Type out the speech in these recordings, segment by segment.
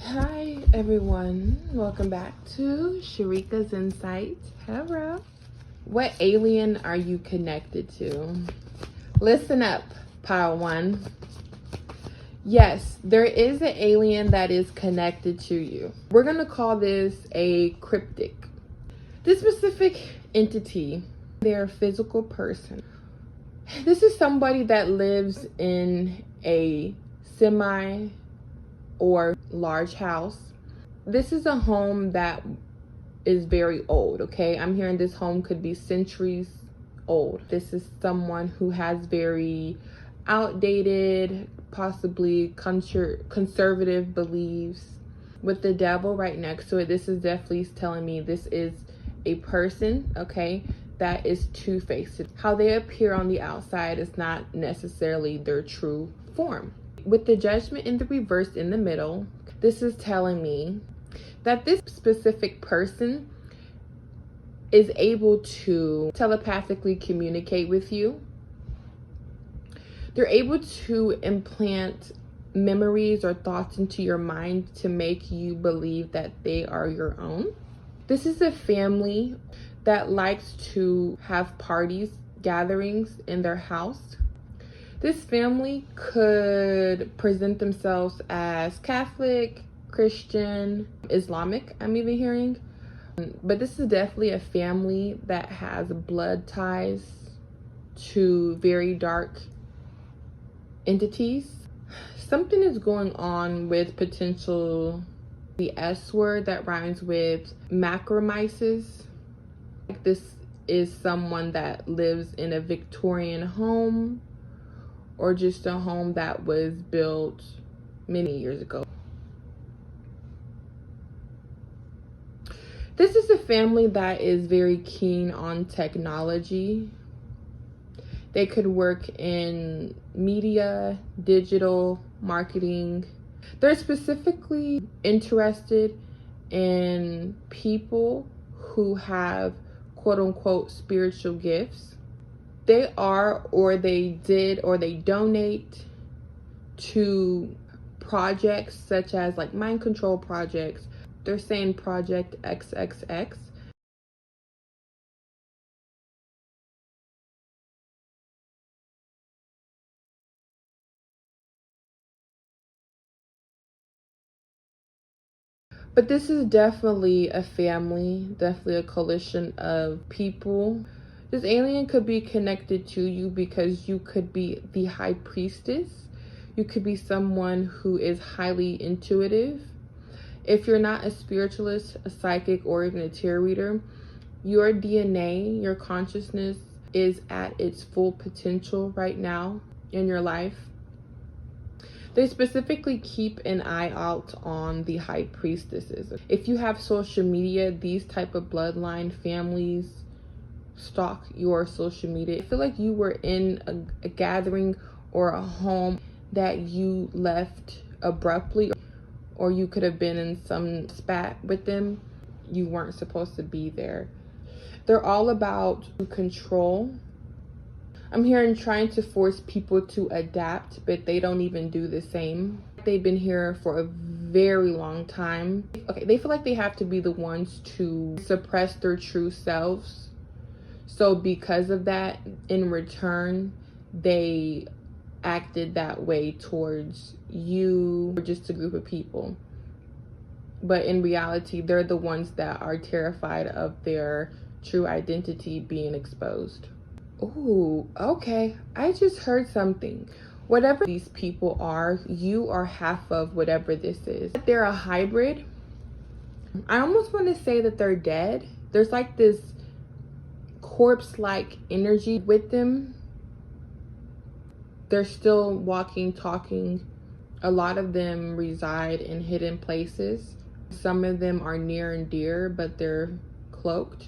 Hi everyone, welcome back to Sharika's Insights. Hello. What alien are you connected to? Listen up, pile one. Yes, there is an alien that is connected to you. We're going to call this a cryptic. This specific entity, they're a physical person. This is somebody that lives in a semi or large house. This is a home that is very old, okay? I'm hearing this home could be centuries old. This is someone who has very outdated, possibly conservative beliefs. With the devil right next to it, this is definitely telling me this is a person, okay, that is two-faced. How they appear on the outside is not necessarily their true form. With the judgment in the reverse in the middle, this is telling me that this specific person is able to telepathically communicate with you. They're able to implant memories or thoughts into your mind to make you believe that they are your own. This is a family that likes to have parties, gatherings in their house. This family could present themselves as Catholic, Christian, Islamic, I'm even hearing. But this is definitely a family that has blood ties to very dark entities. Something is going on with potential the S word that rhymes with macromyces. This is someone that lives in a Victorian home or just a home that was built many years ago. This is a family that is very keen on technology. They could work in media, digital marketing. They're specifically interested in people who have quote unquote spiritual gifts. They are, or they did, or they donate to projects such as like mind control projects. They're saying Project XXX. But this is definitely a family, definitely a coalition of people. This alien could be connected to you because you could be the high priestess. You could be someone who is highly intuitive. If you're not a spiritualist, a psychic, or even a tarot reader, your DNA, your consciousness is at its full potential right now in your life. They specifically keep an eye out on the high priestesses. If you have social media, these type of bloodline families stalk your social media. I feel like you were in a gathering or a home that you left abruptly, or you could have been in some spat with them. You weren't supposed to be there. They're all about control. I'm hearing trying to force people to adapt, but they don't even do the same. They've been here for a very long time. Okay, they feel like they have to be the ones to suppress their true selves. So because of that, in return, they acted that way towards you or just a group of people. But in reality, they're the ones that are terrified of their true identity being exposed. Ooh, okay. I just heard something. Whatever these people are, you are half of whatever this is. They're a hybrid. I almost want to say that they're dead. There's like this corpse-like energy with them. They're still walking, talking. A lot of them reside in hidden places. Some of them are near and dear, but they're cloaked.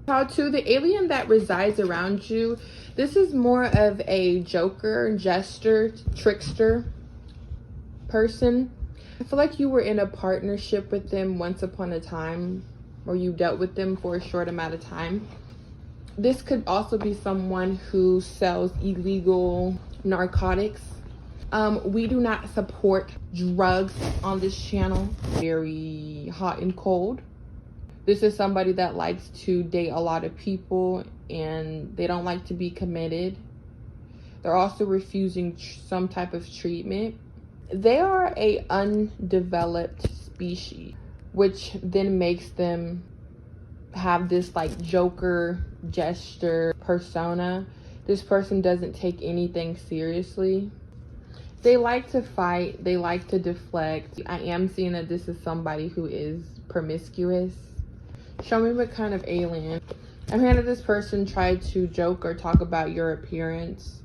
How to the alien that resides around you, this is more of a joker, jester, trickster person. I feel like you were in a partnership with them once upon a time, or you dealt with them for a short amount of time. This could also be someone who sells illegal narcotics. We do not support drugs on this channel. Very hot and cold. This is somebody that likes to date a lot of people and they don't like to be committed. They're also refusing some type of treatment. They are a undeveloped species, which then makes them have this like Joker gesture persona. This person doesn't take anything seriously. They like to fight. They like to deflect. I am seeing that this is somebody who is promiscuous. Show me what kind of alien. I'm hearing that this person tried to joke or talk about your appearance.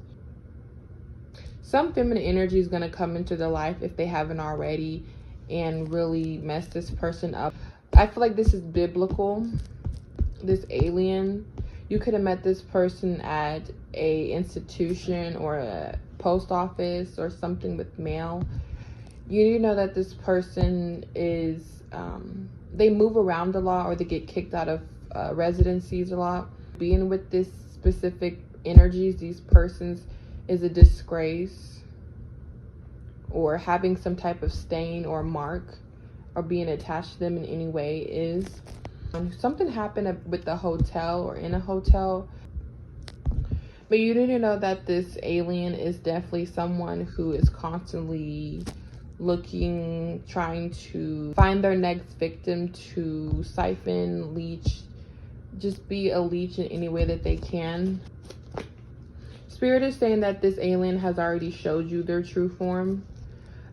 Some feminine energy is going to come into their life if they haven't already and really mess this person up. I feel like this is biblical. This alien, you could have met this person at a institution or a post office or something with mail. You know that this person is they move around a lot, or they get kicked out of residencies a lot. Being with this specific energies, these persons, is a disgrace, or having some type of stain or mark or being attached to them in any way is. Something happened with the hotel or in a hotel. But you need to know that this alien is definitely someone who is constantly looking, trying to find their next victim to siphon, leech, just be a leech in any way that they can. Spirit is saying that this alien has already showed you their true form.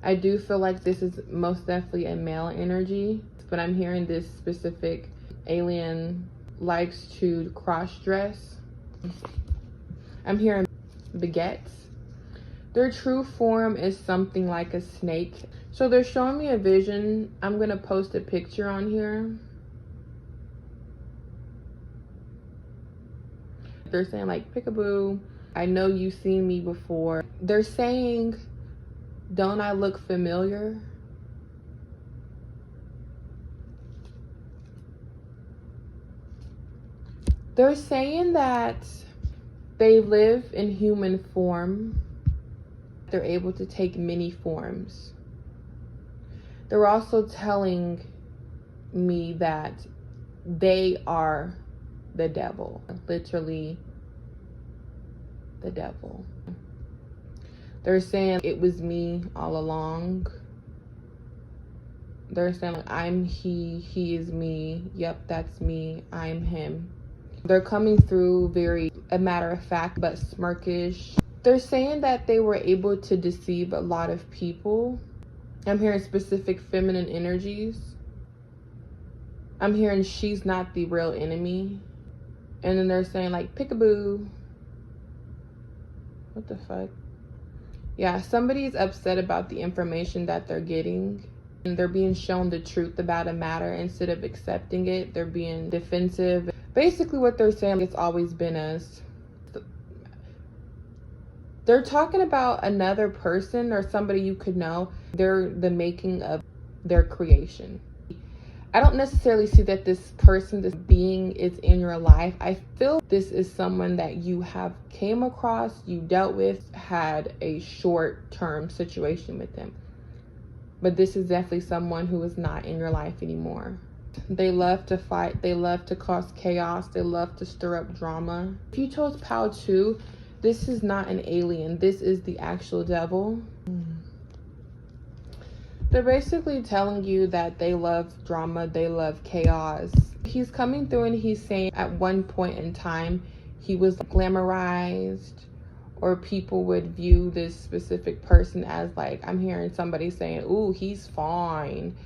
I do feel like this is most definitely a male energy, but I'm hearing this specific alien likes to cross dress. I'm hearing baguettes. Their true form is something like a snake. So they're showing me a vision. I'm gonna post a picture on here. They're saying like, peekaboo, I know you've seen me before. They're saying, don't I look familiar? They're saying that they live in human form. They're able to take many forms. They're also telling me that they are the devil. Literally the devil. They're saying it was me all along. They're saying I'm he is me. Yep, that's me. I'm him. They're coming through very a matter of fact but smirkish. They're saying that they were able to deceive a lot of people. I'm hearing specific feminine energies. I'm hearing she's not the real enemy. And then they're saying like, peekaboo. What the fuck? Yeah, somebody's upset about the information that they're getting. And they're being shown the truth about a matter. Instead of accepting it, they're being defensive. Basically what they're saying, it's always been us. They're talking about another person or somebody you could know. They're the making of their creation. I don't necessarily see that this person, this being is in your life. I feel this is someone that you have came across, you dealt with, had a short-term situation with them. But this is definitely someone who is not in your life anymore. They love to fight. They love to cause chaos. They love to stir up drama. If you chose Pal 2, this is not an alien. This is the actual devil. They're basically telling you that they love drama. They love chaos. He's coming through and he's saying at one point in time, he was glamorized, or people would view this specific person as like, I'm hearing somebody saying, ooh, he's fine.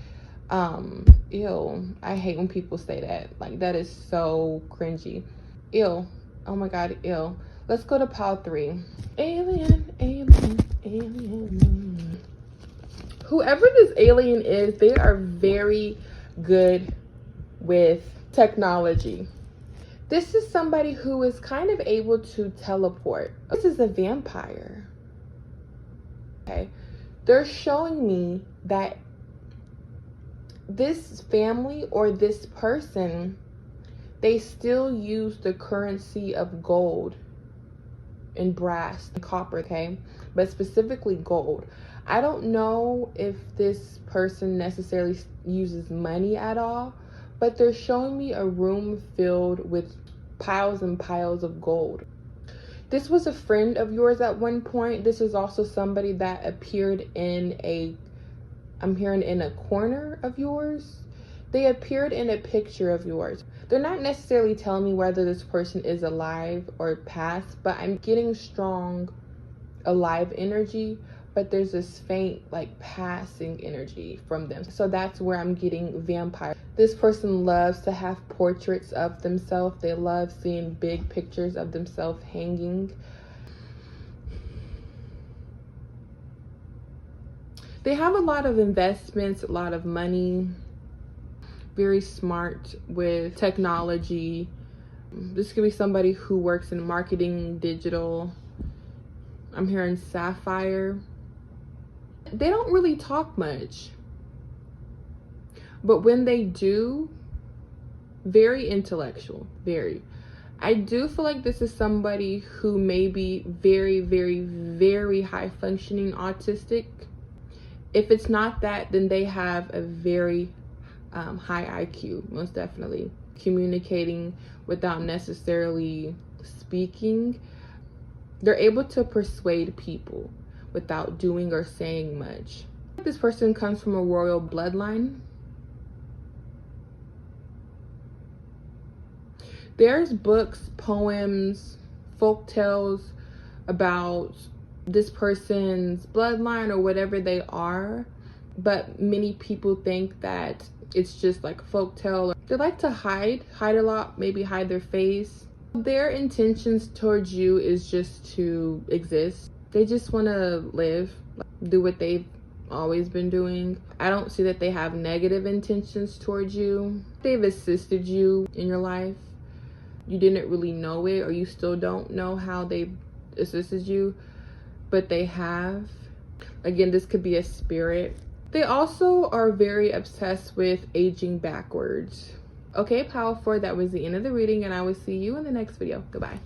Ew. I hate when people say that. Like, that is so cringy. Ew. Oh my God, ew. Let's go to Pal 3. Alien, alien, alien. Whoever this alien is, they are very good with technology. This is somebody who is kind of able to teleport. This is a vampire. Okay. They're showing me that this family or this person, they still use the currency of gold and brass and copper, okay? But specifically gold. I don't know if this person necessarily uses money at all, but they're showing me a room filled with piles and piles of gold. This was a friend of yours at one point. This is also somebody that appeared I'm hearing in a corner of yours. They appeared in a picture of yours. They're not necessarily telling me whether this person is alive or passed, but I'm getting strong alive energy, but there's this faint like passing energy from them. So that's where I'm getting vampire. This person loves to have portraits of themselves. They love seeing big pictures of themselves hanging. They have a lot of investments, a lot of money, very smart with technology. This could be somebody who works in marketing, digital. I'm hearing sapphire. They don't really talk much, but when they do, very intellectual, very. I do feel like this is somebody who may be very, very, very high functioning autistic. If it's not that, then they have a very high IQ, most definitely. Communicating without necessarily speaking. They're able to persuade people without doing or saying much. This person comes from a royal bloodline. There's books, poems, folk tales about this person's bloodline or whatever they are, but many people think that it's just like a folk tale. They like to hide a lot, maybe hide their face. Their intentions towards you is just to exist. They just want to live, do what they've always been doing. I don't see that they have negative intentions towards you. They've assisted you in your life. You didn't really know it, or you still don't know how they've assisted you, but they have. Again, this could be a spirit. They also are very obsessed with aging backwards. Okay, Power 4, that was the end of the reading, and I will see you in the next video. Goodbye.